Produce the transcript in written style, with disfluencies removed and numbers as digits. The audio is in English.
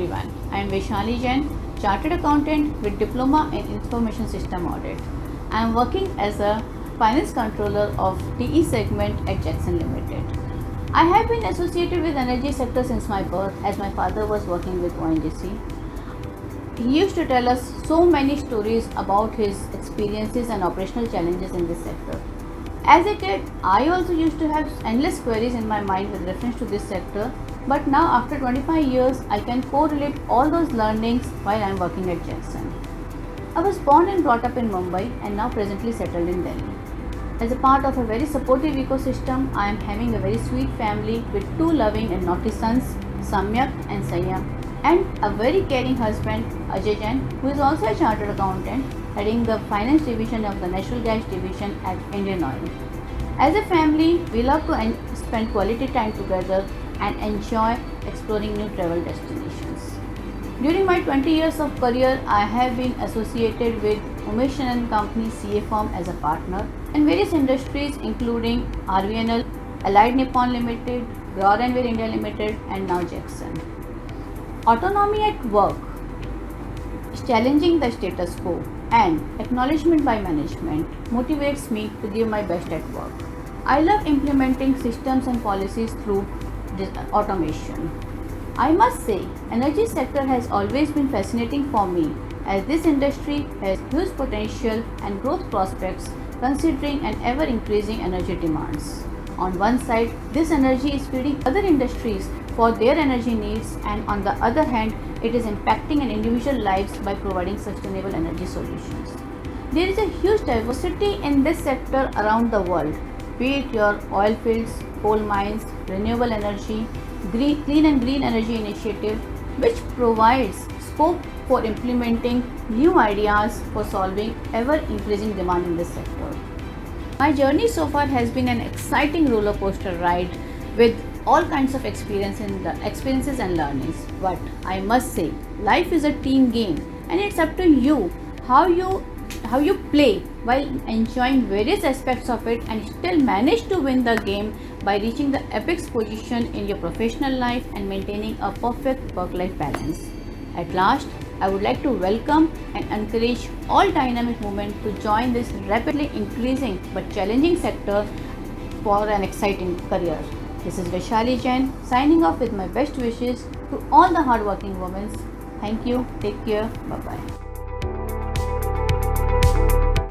everyone. I am Vaishali Jain, Chartered Accountant with Diploma in Information System Audit. I am working as a Finance Controller of TE segment at Jackson Limited. I have been associated with energy sector since my birth, as my father was working with ONGC. He used to tell us so many stories about his experiences and operational challenges in this sector. As a kid, I also used to have endless queries in my mind with reference to this sector, but now after 25 years, I can correlate all those learnings while I am working at Jackson. I was born and brought up in Mumbai and now presently settled in Delhi. As a part of a very supportive ecosystem, I am having a very sweet family with two loving and naughty sons, Samyak and Sayam, and a very caring husband, Ajay Jain, who is also a chartered accountant, heading the finance division of the natural gas division at Indian Oil. As a family, we love to spend quality time together and enjoy exploring new travel destinations. During my 20 years of career, I have been associated with Umesh and Company CA firm as a partner in various industries including RVNL, Allied Nippon Limited, Gror & Weir India Limited, and now Jackson. Autonomy at work is challenging the status quo, and acknowledgement by management motivates me to give my best at work. I love implementing systems and policies through automation. I must say, energy sector has always been fascinating for me, as this industry has huge potential and growth prospects considering an ever increasing energy demands. On one side, this energy is feeding other industries for their energy needs, and on the other hand, it is impacting an individual lives by providing sustainable energy solutions. There is a huge diversity in this sector around the world, be it your oil fields, coal mines, renewable energy, clean and green energy initiative, which provides scope for implementing new ideas for solving ever increasing demand in this sector. My journey so far has been an exciting roller coaster ride with all kinds of experiences and learnings. But I must say, life is a team game, and it's up to you how you play while enjoying various aspects of it and still manage to win the game by reaching the apex position in your professional life and maintaining a perfect work-life balance. At last, I would like to welcome and encourage all dynamic women to join this rapidly increasing but challenging sector for an exciting career. This is Vaishali Jain signing off with my best wishes to all the hardworking women. Thank you. Take care. Bye-bye.